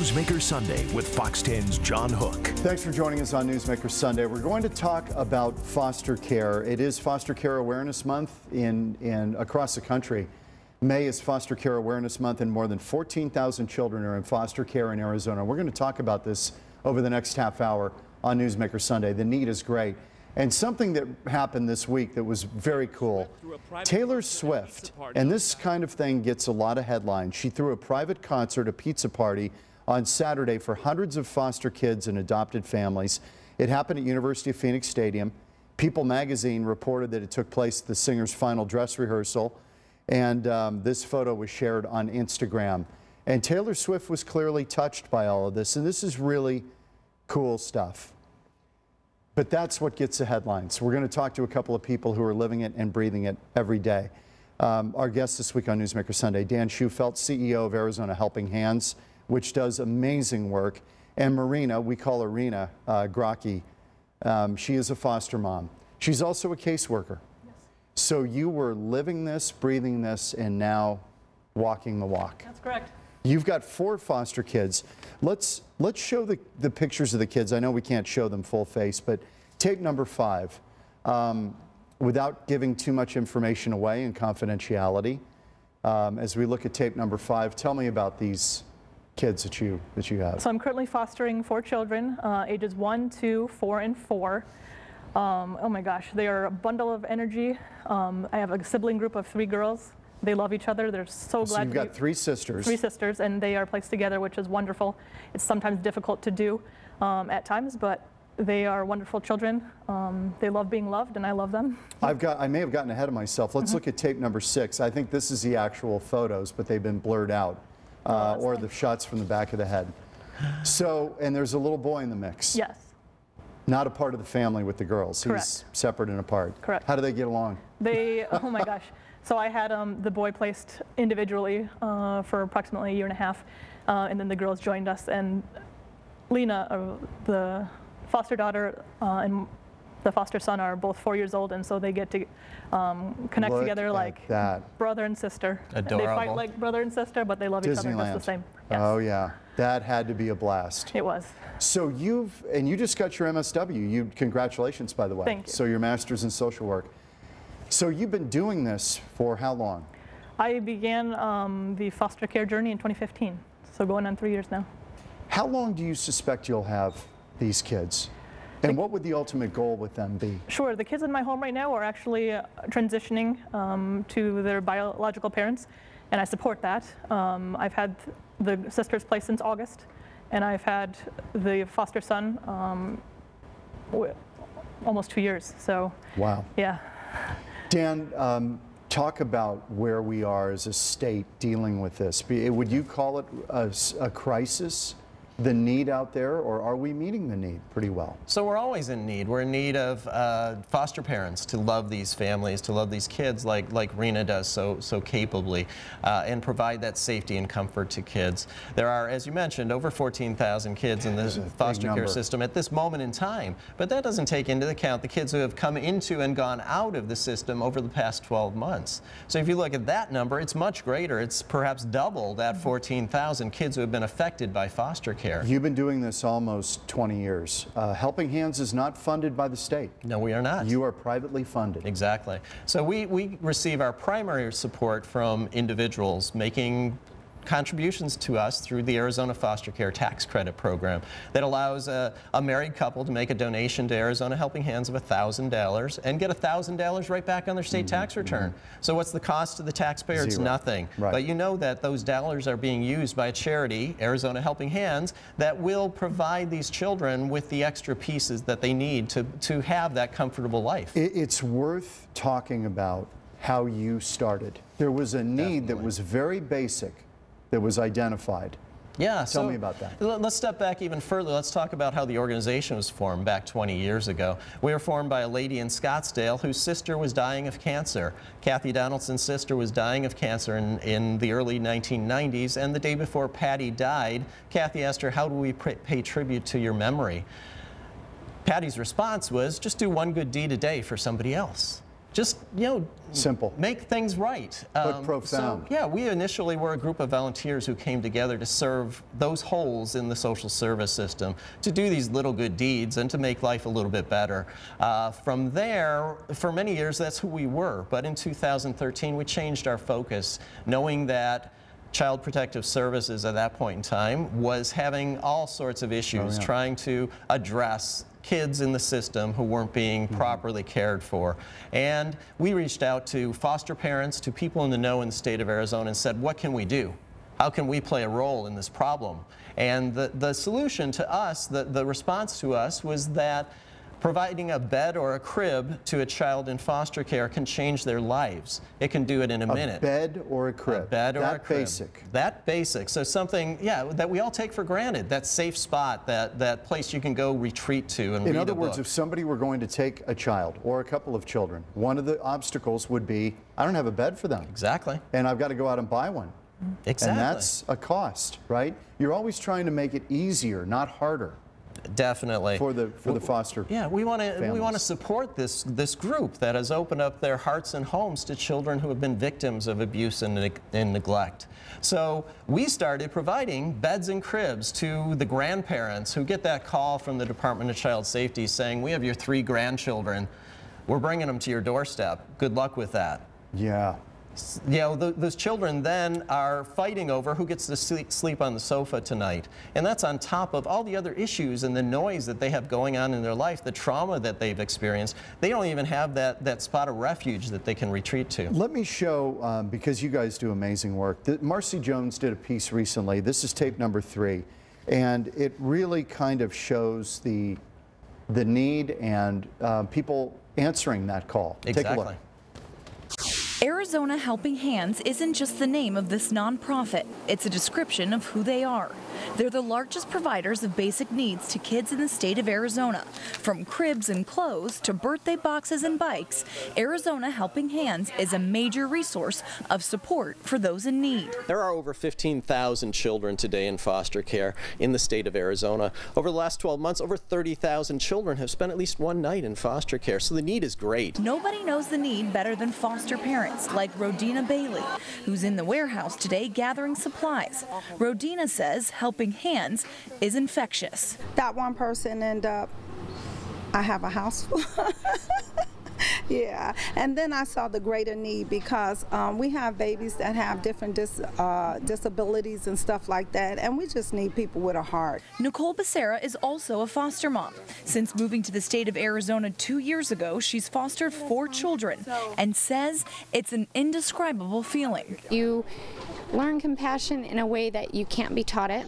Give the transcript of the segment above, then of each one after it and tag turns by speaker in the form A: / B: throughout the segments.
A: Newsmaker Sunday with Fox 10's John Hook.
B: Thanks for joining us on Newsmaker Sunday. We're going to talk about foster care. It is Foster Care Awareness Month across the country. May is Foster Care Awareness Month, and more than 14,000 children are in foster care in Arizona. We're going to talk about this over the next half hour on Newsmaker Sunday. The need is great. And something that happened this week that was very cool. Taylor Swift, and this kind of thing gets a lot of headlines. She threw a private concert, a pizza party, on Saturday for hundreds of foster kids and adopted families. It happened at University of Phoenix Stadium. People magazine reported that it took place at the singer's final dress rehearsal. And this photo was shared on Instagram. And Taylor Swift was clearly touched by all of this. And this is really cool stuff. But that's what gets the headlines. We're going to talk to a couple of people who are living it and breathing it every day. Our guest this week on Newsmaker Sunday, Dan Shufelt, CEO of Arizona Helping Hands, which does amazing work, and Marina, we call her Rena Grocki. She is a foster mom. She's also a caseworker. Yes. So you were living this, breathing this, and now walking the walk.
C: That's correct.
B: You've got 4 foster kids. Let's show the pictures of the kids. I know we can't show them full face, but tape number 5. Without giving too much information away and confidentiality, as we look at tape number 5, tell me about these kids that you have.
C: So I'm currently fostering 4 children, ages 1, 2, 4, and 4. Oh my gosh, they are a bundle of energy. I have a sibling group of 3 girls. They love each other. They're so glad.
B: So you've got 3 sisters.
C: 3 sisters, and they are placed together, which is wonderful. It's sometimes difficult to do at times, but they are wonderful children. They love being loved, and I love them.
B: I may have gotten ahead of myself. Let's look at tape number 6. I think this is the actual photos, but they've been blurred out, or the shots from the back of the head. So, and there's a little boy in the mix.
C: Yes.
B: Not a part of the family with the girls.
C: Correct.
B: He's separate and apart.
C: Correct.
B: How do they get along?
C: They, oh my gosh. So I had the boy placed individually for approximately a year and a half, and then the girls joined us. And Lena, the foster daughter, and the foster son are both 4 years old, and so they get to connect together like brother and sister.
D: Adorable.
C: They fight like brother and sister, but they love each other just the same. Yes.
B: Oh yeah, that had to be a blast.
C: It was.
B: So you just got your MSW. Congratulations, by the way.
C: Thank you.
B: So your master's in social work. So you've been doing this for how long?
C: I began the foster care journey in 2015, so going on 3 years now.
B: How long do you suspect you'll have these kids? And what would the ultimate goal with them be? Sure,
C: the kids in my home right now are actually transitioning to their biological parents, and I support that. I've had the sisters placed since August, and I've had the foster son almost 2 years, so. Wow. Yeah.
B: Dan, talk about where we are as a state dealing with this. Would you call it a crisis, the need out there, or are we meeting the need pretty well?
D: So we're always in need. We're in need of foster parents to love these families, to love these kids like Rena does so capably, and provide that safety and comfort to kids. There are, as you mentioned, over 14,000 kids in the foster care system at this moment in time, but that doesn't take into account the kids who have come into and gone out of the system over the past 12 months. So if you look at that number, it's much greater. It's perhaps double that 14,000 kids who have been affected by foster care.
B: You've been doing this almost 20 years. Helping Hands is not funded by the state.
D: No, we are not.
B: You are privately funded.
D: Exactly. So we receive our primary support from individuals making contributions to us through the Arizona Foster Care Tax Credit Program that allows a married couple to make a donation to Arizona Helping Hands of $1,000 and get $1,000 right back on their state tax return. So what's the cost to the taxpayer?
B: Zero.
D: It's nothing. Right. But you know that those dollars are being used by a charity, Arizona Helping Hands, that will provide these children with the extra pieces that they need to have that comfortable life.
B: It's worth talking about how you started. There was a need that was very basic that was identified.
D: Yeah,
B: Tell me about that.
D: Let's step back even further. Let's talk about how the organization was formed back 20 years ago. We were formed by a lady in Scottsdale whose sister was dying of cancer. Kathy Donaldson's sister was dying of cancer in the early 1990s, and the day before Patty died, Kathy asked her, how do we pay tribute to your memory? Patty's response was, just do one good deed a day for somebody else. just,
B: Simple.
D: make things right.
B: But profound.
D: So, yeah, we initially were a group of volunteers who came together to serve those holes in the social service system, to do these little good deeds and to make life a little bit better. From there, for many years, that's who we were. But in 2013, we changed our focus, knowing that Child Protective Services at that point in time was having all sorts of issues, trying to address kids in the system who weren't being properly cared for. And we reached out to foster parents, to people in the know in the state of Arizona, and said, what can we do? How can we play a role in this problem? And the solution to us, the response to us was that providing a bed or a crib to a child in foster care can change their lives. It can do it in a minute.
B: A bed or a crib.
D: A bed or a crib.
B: That basic.
D: That basic. So something, that we all take for granted. That safe spot, that place you can go retreat to and read a book.
B: In other words, if somebody were going to take a child or a couple of children, one of the obstacles would be, I don't have a bed for them.
D: Exactly.
B: And I've got to go out and buy one.
D: Exactly.
B: And that's a cost, right? You're always trying to make it easier, not harder.
D: Definitely.
B: For the foster.
D: Yeah, we want to support this group that has opened up their hearts and homes to children who have been victims of abuse and neglect. So we started providing beds and cribs to the grandparents who get that call from the Department of Child Safety saying, we have your 3 grandchildren. We're bringing them to your doorstep. Good luck with that.
B: Yeah.
D: Those children then are fighting over who gets to sleep on the sofa tonight. And that's on top of all the other issues and the noise that they have going on in their life, the trauma that they've experienced. They don't even have that spot of refuge that they can retreat to.
B: Let me show, because you guys do amazing work. Marcy Jones did a piece recently. This is tape number 3. And it really kind of shows the need and people answering that call.
D: Exactly.
B: Take a look.
E: Arizona Helping Hands isn't just the name of this nonprofit, it's a description of who they are. They're the largest providers of basic needs to kids in the state of Arizona. From cribs and clothes to birthday boxes and bikes, Arizona Helping Hands is a major resource of support for those in need.
D: There are over 15,000 children today in foster care in the state of Arizona. Over the last 12 months, over 30,000 children have spent at least one night in foster care, so the need is great.
E: Nobody knows the need better than foster parents, like Rodina Bailey, who's in the warehouse today gathering supplies. Rodina says Helping Hands is infectious.
F: That one person ended up, I have a house full. Yeah, and then I saw the greater need because we have babies that have different disabilities and stuff like that, and we just need people with a heart.
E: Nicole Becerra is also a foster mom. Since moving to the state of Arizona 2 years ago, she's fostered 4 children and says it's an indescribable feeling.
G: You learn compassion in a way that you can't be taught it.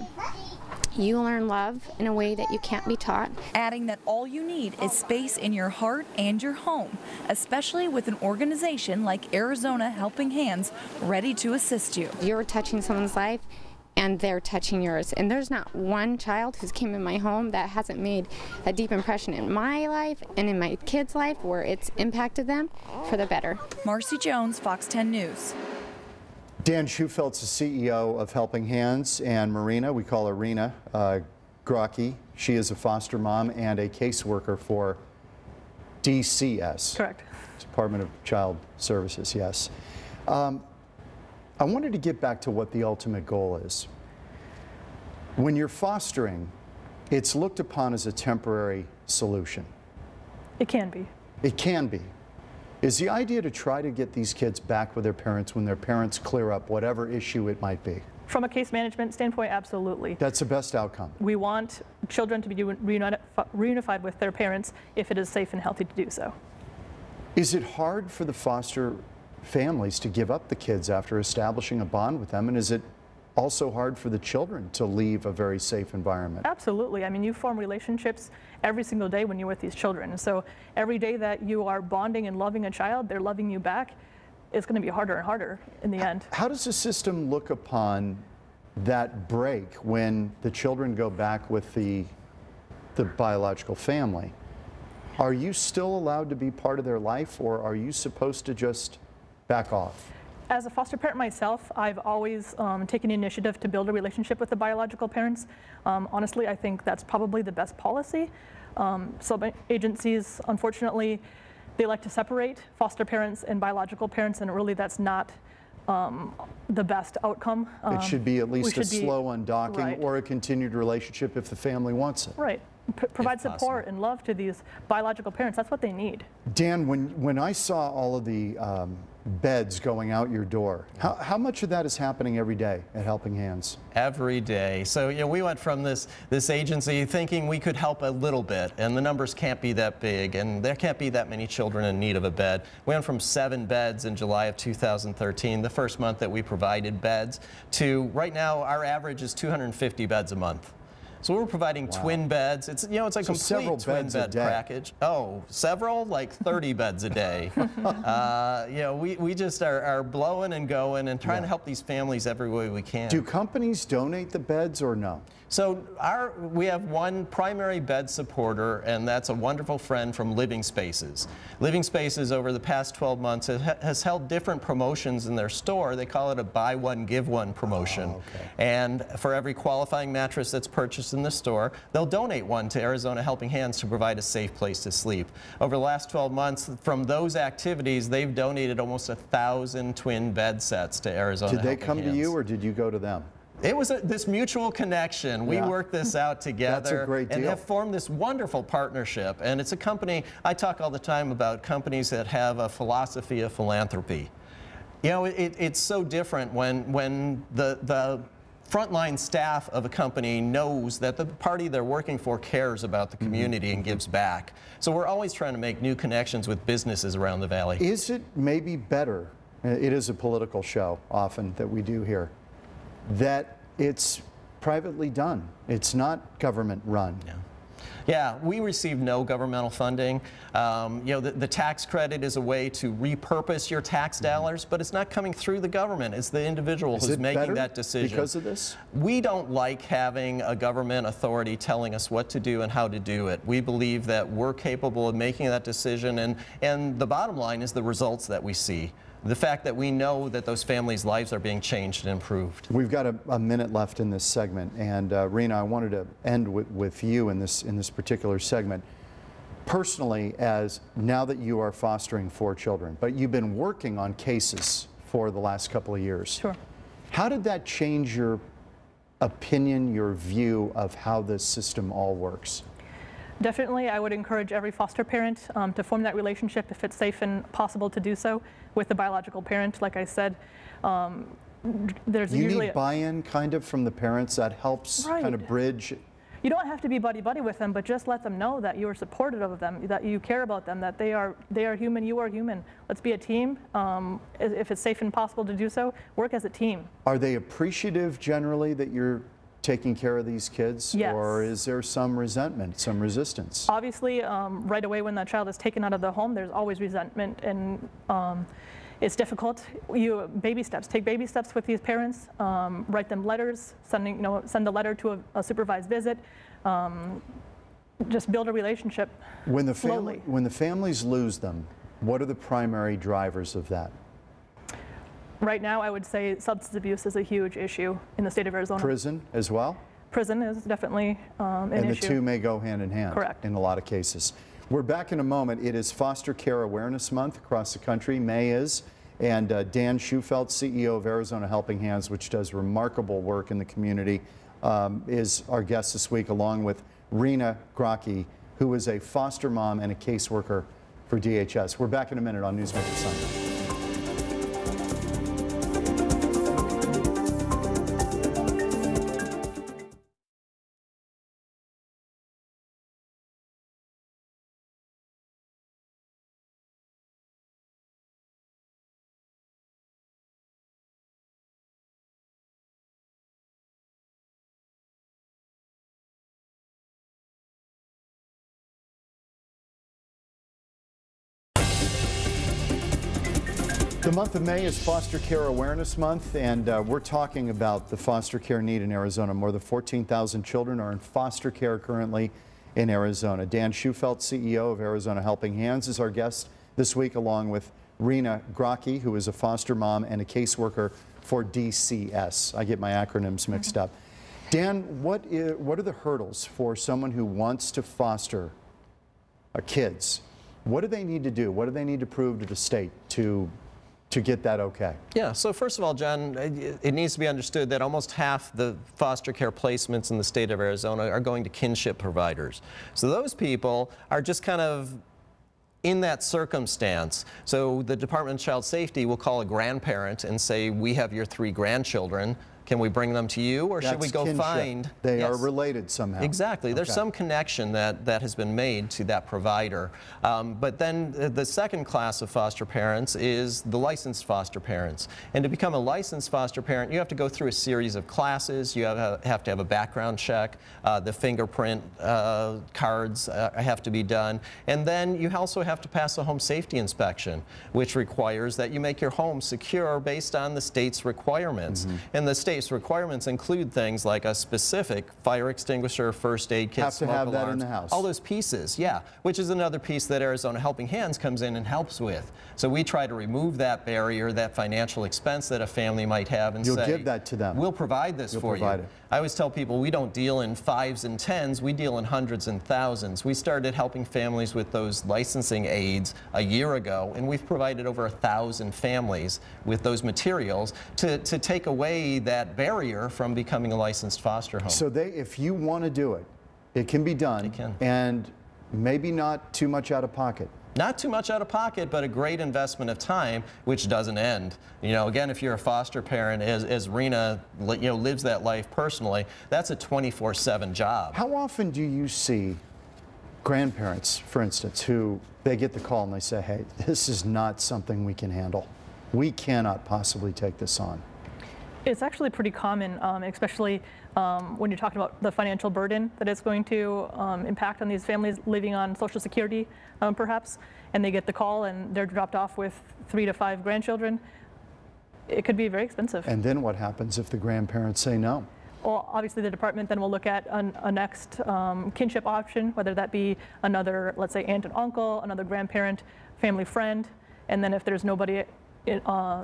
G: You learn love in a way that you can't be taught.
E: Adding that all you need is space in your heart and your home, especially with an organization like Arizona Helping Hands ready to assist you.
G: You're touching someone's life and they're touching yours. And there's not one child who's came in my home that hasn't made a deep impression in my life and in my kids' life where it's impacted them for the better.
E: Marcy Jones, Fox 10 News.
B: Dan Schufeld's the CEO of Helping Hands, and Marina, we call her Rena Grocki. She is a foster mom and a caseworker for DCS.
C: Correct.
B: Department of Child Services, yes. I wanted to get back to what the ultimate goal is. When you're fostering, it's looked upon as a temporary solution.
C: It can be.
B: It can be. Is the idea to try to get these kids back with their parents when their parents clear up whatever issue it might be?
C: From a case management standpoint, absolutely.
B: That's the best outcome.
C: We want children to be reunified with their parents if it is safe and healthy to do so.
B: Is it hard for the foster families to give up the kids after establishing a bond with them? And is it also hard for the children to leave a very safe environment?
C: Absolutely. I mean, you form relationships every single day when you're with these children. And so every day that you are bonding and loving a child, they're loving you back. It's going to be harder and harder in the end.
B: How does the system look upon that break when the children go back with the biological family? Are you still allowed to be part of their life, or are you supposed to just back off?
C: As a foster parent myself, I've always taken the initiative to build a relationship with the biological parents. Honestly, I think that's probably the best policy. Some agencies, unfortunately, they like to separate foster parents and biological parents, and really that's not the best outcome.
B: It should be at least a slow undocking,
C: right,
B: or a continued relationship if the family wants it.
C: Right. Provide support and love to these biological parents. That's what they need.
B: Dan, when I saw all of the beds going out your door, how much of that is happening every day at Helping Hands?
D: Every day. So, you know, we went from this agency thinking we could help a little bit, and the numbers can't be that big, and there can't be that many children in need of a bed. We went from 7 beds in July of 2013, the first month that we provided beds, to right now our average is 250 beds a month. So we're providing twin beds. It's, you know, it's a complete twin bed package. Oh, several? Like 30 beds a day. You know, we just are blowing and going and trying to help these families every way we can.
B: Do companies donate the beds or no?
D: So we have one primary bed supporter, and that's a wonderful friend from Living Spaces. Living Spaces over the past 12 months has held different promotions in their store. They call it a buy one, give one promotion.
B: Oh, okay.
D: And for every qualifying mattress that's purchased in the store, they'll donate one to Arizona Helping Hands to provide a safe place to sleep. Over the last 12 months, from those activities, they've donated almost 1,000 twin bed sets to Arizona Helping Hands.
B: Did they come to you, or did you go to them?
D: It was this mutual connection. We worked this out together.
B: That's a great deal.
D: And have formed this wonderful partnership. And it's a company, I talk all the time about companies that have a philosophy of philanthropy. You know, it's so different when the frontline staff of a company knows that the party they're working for cares about the community and gives back. So we're always trying to make new connections with businesses around the valley.
B: Is it maybe better, it is a political show often that we do here, that it's privately done? It's not government run.
D: Yeah, we receive no governmental funding. You know, the tax credit is a way to repurpose your tax dollars, but it's not coming through the government. It's the individual who's making that decision.
B: Because of this?
D: We don't like having a government authority telling us what to do and how to do it. We believe that we're capable of making that decision, and the bottom line is the results that we see. The fact that we know that those families' lives are being changed and improved.
B: We've got a minute left in this segment, and Rena, I wanted to end with you in this particular segment. Personally, as now that you are fostering 4 children, but you've been working on cases for the last couple of years.
C: Sure.
B: How did that change your opinion, your view of how this system all works?
C: Definitely, I would encourage every foster parent to form that relationship if it's safe and possible to do so with the biological parent. Like I said, there's usually...
B: You need buy-in kind of from the parents that helps kind of bridge.
C: You don't have to be buddy-buddy with them, but just let them know that you are supportive of them, that you care about them, that they are human, you are human. Let's be a team. If it's safe and possible to do so, work as a team.
B: Are they appreciative generally that you're taking care of these kids?
C: Yes.
B: Or is there some resentment, some resistance?
C: Obviously, right away when that child is taken out of the home, there's always resentment, and it's difficult. Baby steps. Take baby steps with these parents. Write them letters. Send a letter to a supervised visit. Just build a relationship slowly.
B: When the families lose them, what are the primary drivers of that?
C: Right now, I would say substance abuse is a huge issue in the state of Arizona.
B: Prison as well?
C: Prison is definitely an issue.
B: And the two may go hand in hand.
C: Correct.
B: In a lot of cases. We're back in a moment. It is Foster Care Awareness Month across the country. May is. And Dan Schufelt, CEO of Arizona Helping Hands, which does remarkable work in the community, is our guest this week, along with Rena Grocke, who is a foster mom and a caseworker for DHS. We're back in a minute on Newsmaker Sunday. The month of May is Foster Care Awareness Month, and we're talking about the foster care need in Arizona. More than 14,000 children are in foster care currently in Arizona. Dan Schufelt, CEO of Arizona Helping Hands, is our guest this week, along with Rena Grocke, who is a foster mom and a caseworker for DCS. I get my acronyms mixed up. Dan, what are the hurdles for someone who wants to foster kids What do they need to do? What do they need to prove to the state to get that okay?
D: Yeah, so first of all, John, it needs to be understood that almost half the foster care placements in the state of Arizona are going to kinship providers. So those people are just kind of in that circumstance. So the Department of Child Safety will call a grandparent and say, we have your 3 grandchildren. Can we bring them to you, or should we go
B: kinship.
D: find?
B: They
D: Yes.
B: are related somehow.
D: Exactly. There's
B: Okay.
D: some connection that has been made to that provider. But then the second class of foster parents is the licensed foster parents. And to become a licensed foster parent, you have to go through a series of classes. You have to have a background check. The fingerprint cards have to be done. And then you also have to pass a home safety inspection, which requires that you make your home secure based on the state's requirements. And the state's requirements include things like a specific fire extinguisher, first aid kit,
B: Have to
D: smoke
B: have that in
D: alarms,
B: the house.
D: all those pieces, yeah, which is another piece that Arizona Helping Hands comes in and helps with. So we try to remove that barrier, that financial expense that a family might have, and
B: You'll
D: say,
B: give that to them.
D: We'll provide this
B: You'll
D: for
B: provide
D: you.
B: it.
D: I always tell people we don't deal in 5s and 10s, we deal in hundreds and thousands. We started helping families with those licensing aids a year ago, and we've provided over 1,000 families with those materials to take away that barrier from becoming a licensed foster home.
B: So if you want to do it, it can be done.
D: It can.
B: And maybe not too much out of pocket.
D: Not too much out of pocket, but a great investment of time, which doesn't end. You know, again, if you're a foster parent, as Rena, lives that life personally, that's a 24/7 job.
B: How often do you see grandparents, for instance, who they get the call and they say, hey, this is not something we can handle. We cannot possibly take this on.
C: It's actually pretty common, especially when you're talking about the financial burden that it's going to impact on these families living on Social Security, perhaps, and they get the call and they're dropped off with 3 to 5 grandchildren. It could be very expensive.
B: And then what happens if the grandparents say no?
C: Well, obviously the department then will look at a next kinship option, whether that be another, let's say, aunt and uncle, another grandparent, family friend, and then if there's nobody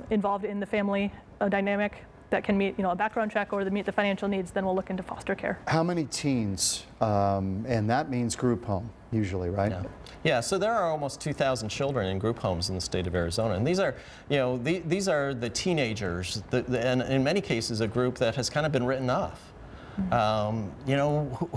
C: involved in the family dynamic that can meet, a background check or meet the financial needs, then we'll look into foster care.
B: How many teens? And that means group home, usually, right?
D: Yeah, so there are almost 2,000 children in group homes in the state of Arizona, and these are, these are the teenagers, and in many cases a group that has kind of been written off.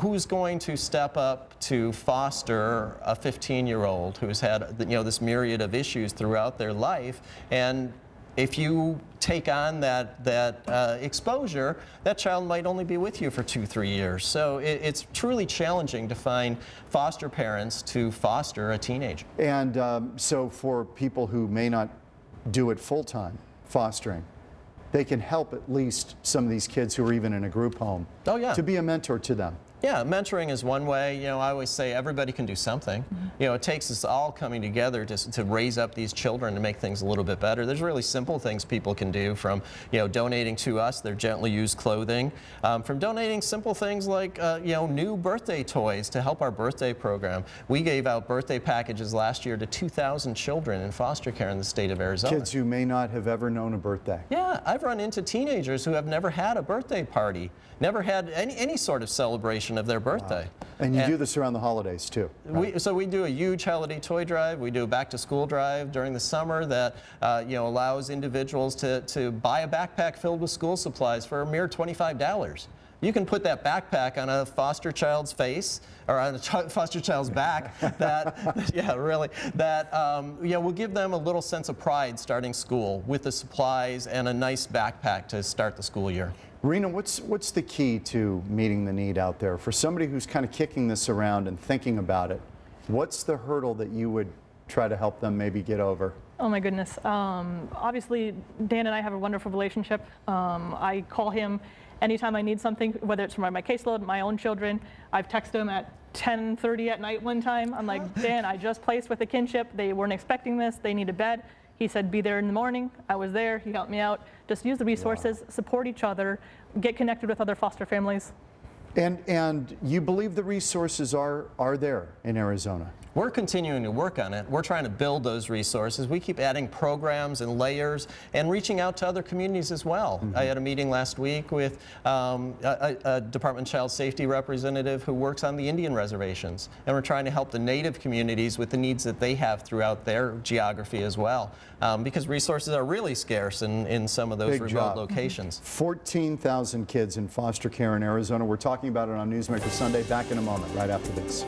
D: Who's going to step up to foster a 15-year-old who's had, this myriad of issues throughout their life? And if you take on that exposure, that child might only be with you for 2-3 years. So it's truly challenging to find foster parents to foster a teenager.
B: And so for people who may not do it full-time, fostering, they can help at least some of these kids who are even in a group home.
D: Oh, yeah.
B: To be a mentor to them.
D: Yeah, mentoring is one way. I always say everybody can do something. It takes us all coming together to raise up these children to make things a little bit better. There's really simple things people can do, from donating to us their gently used clothing, from donating simple things like new birthday toys to help our birthday program. We gave out birthday packages last year to 2,000 children in foster care in the state of Arizona.
B: Kids who may not have ever known a birthday.
D: Yeah, I've run into teenagers who have never had a birthday party, never had any sort of celebration of their birthday.
B: Wow. And you do this around the holidays too, right?
D: So we do a huge holiday toy drive. We do a back to school drive during the summer that allows individuals to buy a backpack filled with school supplies for a mere $25. You can put that backpack on a foster child's face or on a foster child's back will give them a little sense of pride starting school with the supplies and a nice backpack to start the school year.
B: Rena, what's the key to meeting the need out there? For somebody who's kind of kicking this around and thinking about it, what's the hurdle that you would try to help them maybe get over?
C: Oh my goodness. Obviously, Dan and I have a wonderful relationship. I call him anytime I need something, whether it's from my caseload, my own children. I've texted him at 10:30 at night one time. I'm like, Dan, I just placed with a kinship. They weren't expecting this. They need a bed. He said, be there in the morning. I was there. He helped me out. Just use the resources, support each other, get connected with other foster families.
B: And you believe the resources are there in Arizona?
D: We're continuing to work on it. We're trying to build those resources. We keep adding programs and layers and reaching out to other communities as well. I had a meeting last week with a Department of Child Safety representative who works on the Indian reservations, and we're trying to help the Native communities with the needs that they have throughout their geography as well, because resources are really scarce in some of those remote locations.
B: 14,000 kids in foster care in Arizona. We're talking about it on Newsmaker Sunday. Back in a moment, right after this.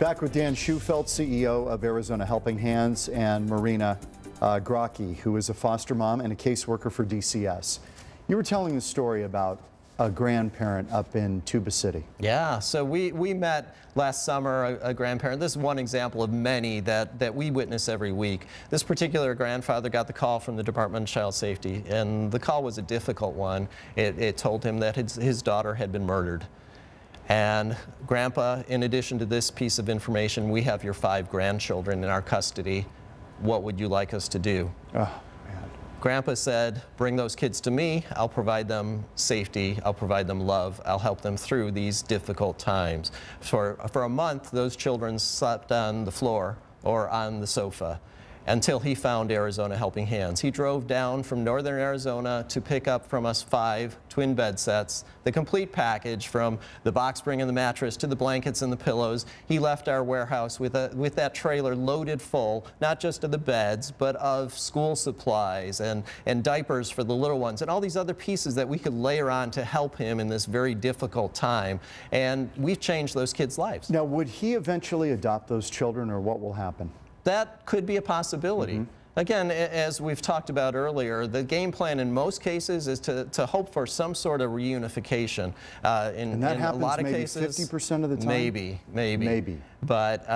B: Back with Dan Schufelt, CEO of Arizona Helping Hands, and Marina Grocki, who is a foster mom and a caseworker for DCS. You were telling the story about a grandparent up in Tuba City.
D: Yeah, so we met last summer, a grandparent. This is one example of many that we witness every week. This particular grandfather got the call from the Department of Child Safety, and the call was a difficult one. It told him that his daughter had been murdered. And Grandpa, in addition to this piece of information, we have your 5 grandchildren in our custody. What would you like us to do?
B: Oh, man.
D: Grandpa said, bring those kids to me. I'll provide them safety. I'll provide them love. I'll help them through these difficult times. For a month, those children slept on the floor or on the sofa until he found Arizona Helping Hands. He drove down from northern Arizona to pick up from us 5 twin bed sets, the complete package from the box spring and the mattress to the blankets and the pillows. He left our warehouse with that trailer loaded full, not just of the beds, but of school supplies and diapers for the little ones and all these other pieces that we could layer on to help him in this very difficult time. And we've changed those kids' lives.
B: Now, would he eventually adopt those children, or what will happen?
D: That could be a possibility. Again, as we've talked about earlier, the game plan in most cases is to hope for some sort of reunification.
B: And that happens
D: a lot of
B: maybe
D: cases,
B: 50% of the time?
D: Maybe. But,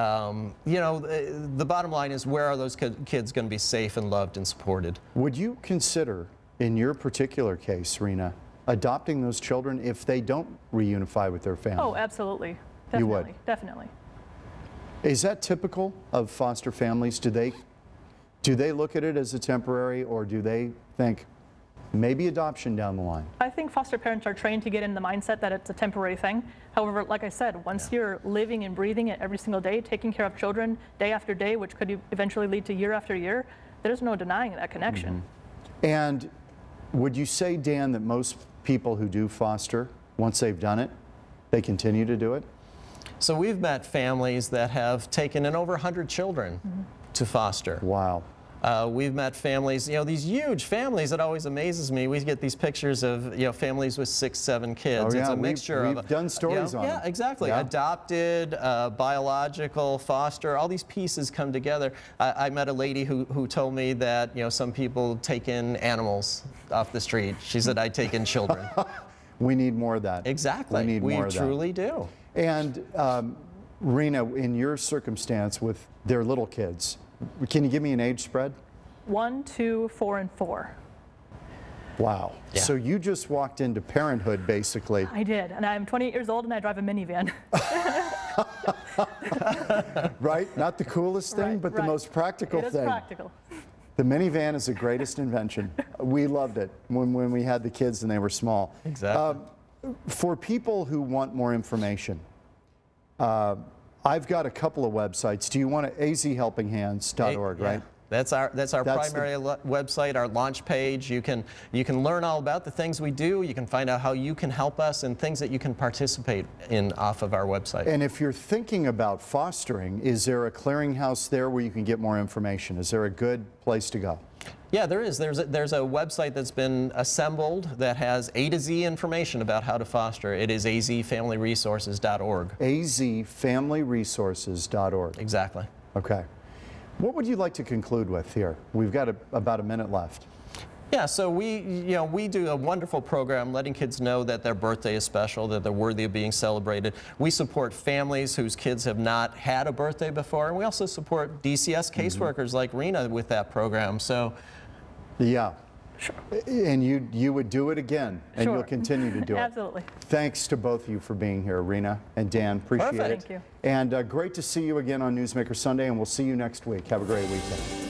D: you know, the bottom line is, where are those kids going to be safe and loved and supported?
B: Would you consider, in your particular case, Rena, adopting those children if they don't reunify with their family?
C: Oh, absolutely. Definitely.
B: You would?
C: Definitely.
B: Is that typical of foster families? Do they look at it as a temporary, or do they think maybe adoption down the line?
C: I think foster parents are trained to get in the mindset that it's a temporary thing. However, like I said, once you're living and breathing it every single day, taking care of children day after day, which could eventually lead to year after year, there's no denying that connection.
B: And would you say, Dan, that most people who do foster, once they've done it, they continue to do it?
D: So we've met families that have taken in over 100 children to foster.
B: Wow.
D: We've met families, you know, these huge families. It always amazes me. We get these pictures of, you know, families with 6, 7 kids.
B: Oh, yeah.
D: It's a mixture
B: we've done stories on
D: Yeah,
B: them.
D: exactly.
B: Yeah.
D: Adopted, biological, foster, all these pieces come together. I met a lady who told me that, you know, some people take in animals off the street. She said, I take in children.
B: We need more of that.
D: Exactly.
B: We need more of that.
D: We truly do.
B: And Rena, in your circumstance with their little kids, can you give me an age spread?
C: 1, 2, 4, and 4.
B: Wow.
D: Yeah.
B: So you just walked into parenthood, basically.
C: I did, and I'm 28 years old and I drive a minivan.
B: Right? Not the coolest thing,
C: Right,
B: but the
C: right.
B: most practical
C: It is
B: thing.
C: practical.
B: The minivan is the greatest invention. We loved it when we had the kids and they were small.
D: Exactly.
B: For people who want more information, I've got a couple of websites. Do you want to azhelpinghands.org, right?
D: That's our primary website, our launch page. You can learn all about the things we do. You can find out how you can help us and things that you can participate in off of our website.
B: And if you're thinking about fostering, is there a clearinghouse there where you can get more information? Is there a good place to go?
D: Yeah, there is. There's a website that's been assembled that has A to Z information about how to foster. It is azfamilyresources.org.
B: azfamilyresources.org.
D: Exactly.
B: Okay. What would you like to conclude with here? We've got about a minute left.
D: Yeah, so we do a wonderful program letting kids know that their birthday is special, that they're worthy of being celebrated. We support families whose kids have not had a birthday before, and we also support DCS caseworkers like Rena with that program. So,
B: Yeah.
C: Sure.
B: And you would do it again, and
C: Sure.
B: you'll continue to do it.
C: Absolutely.
B: Thanks to both of you for being here, Rena and Dan. Appreciate
C: Perfect.
B: it.
C: Thank you.
B: And great to see you again on Newsmaker Sunday, and we'll see you next week. Have a great weekend.